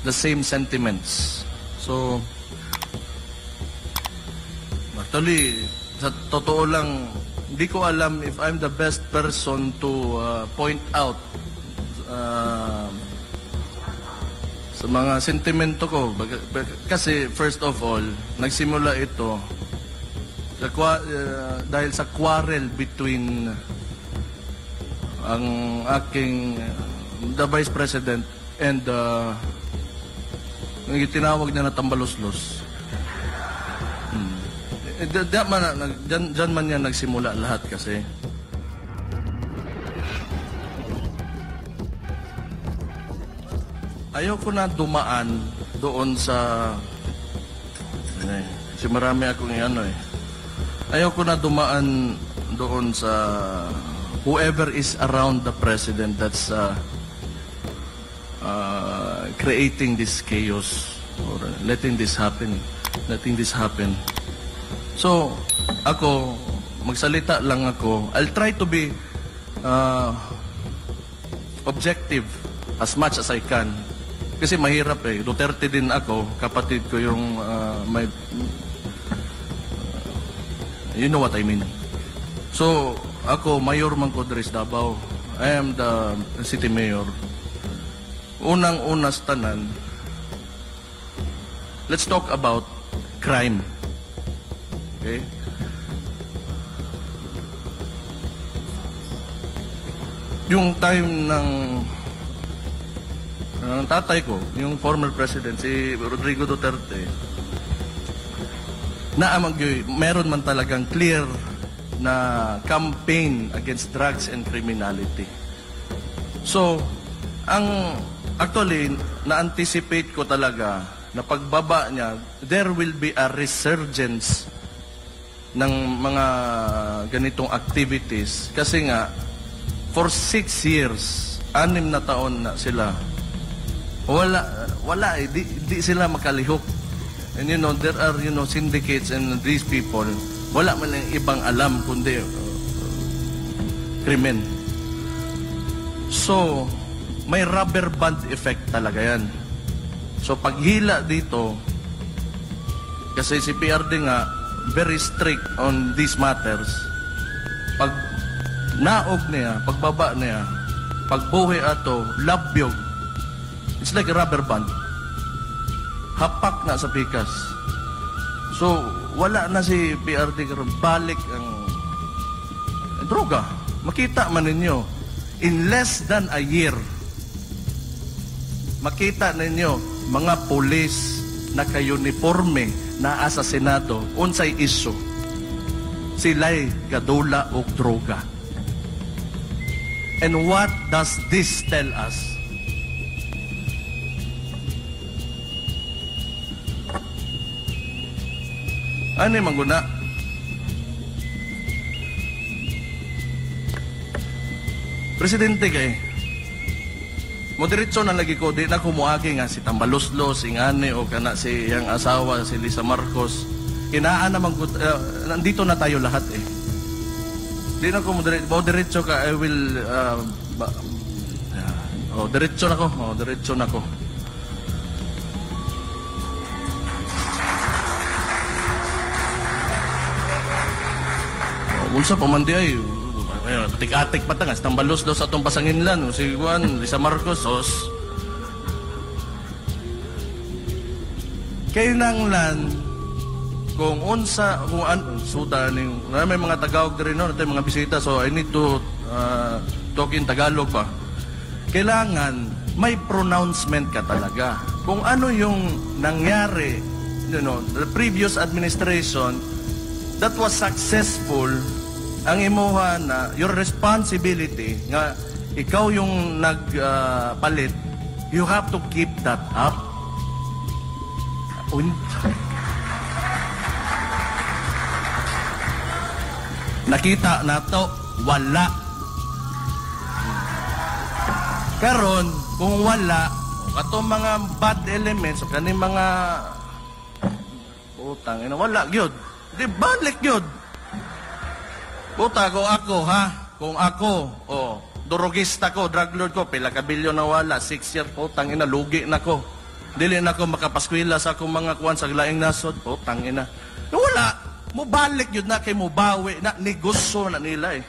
the same sentiments. So, actually, sa totoo lang, hindi ko alam if I'm the best person to point out sa mga sentimento ko. Kasi, first of all, nagsimula ito dahil sa quarrel between ang aking the Vice President and yung tinawag niya na tambaluslos. Diyan man yan nagsimula lahat kasi. Ayoko na dumaan doon sa... Kasi marami akong ayoko na dumaan doon sa whoever is around the president that's creating this chaos or letting this happen. So, ako, magsalita lang ako. I'll try to be objective as much as I can. Kasi mahirap eh. Duterte din ako. Kapatid ko yung may... you know what I mean. So, ako, Mayor Mangkodres Davao. I am the city mayor. Unang-unas tanan, let's talk about crime. Okay? Yung time ng tatay ko, yung former president, si Rodrigo Duterte, meron man talagang clear na campaign against drugs and criminality. So, actually, na-anticipate ko talaga na pagbaba niya, there will be a resurgence ng mga ganitong activities. Kasi nga, for 6 years, 6 na taon na sila, wala eh, di sila makalihok. And there are, syndicates and these people, wala man lang ibang alam kundi krimen. So, may rubber band effect talaga yan. So, paghila dito, kasi si PRD nga, very strict on these matters. Pag naog niya, pagbaba niya, pagbuhi ato, labyog, it's like a rubber band. Hapak na sa pikas. So, wala na si PRD karon, balik ang droga. Makita man ninyo, in less than a year, makita ninyo, mga pulis na kayuniforme na asa Senado, unsay iso, sila'y gadula o droga. And what does this tell us? Ano yung mangguna? Presidente kay, moderitso na lagi ko, di na kumuagi nga si Tambaluslos, si Ngani, o kana si yang asawa, si Lisa Marcos. Inaan naman, nandito na tayo lahat eh. Di na ko moderitso ka, I will, diretso na ko. Unsa pa man di ay, atik-atik pa tangas, Tambaluslos atong pasanginlan, si Juan, Lisa Marcos, kailangan kung suda ning may mga Tagaog din no, natin mga bisita, so I need to talk in Tagalog pa. Kailangan may pronouncement ka talaga. Kung ano yung nangyari, the previous administration that was successful, ang imuha na your responsibility nga ikaw yung nagpalit, you have to keep that up. Nakita na to, wala. Karon, kung wala, katong mga bad elements, o kaning mga utang, wala gyud. Di balik gyud. Puta, kung ako, durugista ko, drug lord ko, pila ka bilyon na wala, 6 years po, tangina, lugi na ko. Dili na ako makapaskwela sa akong mga kuwan sa laing nasod. O, tangina. Wala. Mubalik yun na kay mubawi na negosyo na nila eh.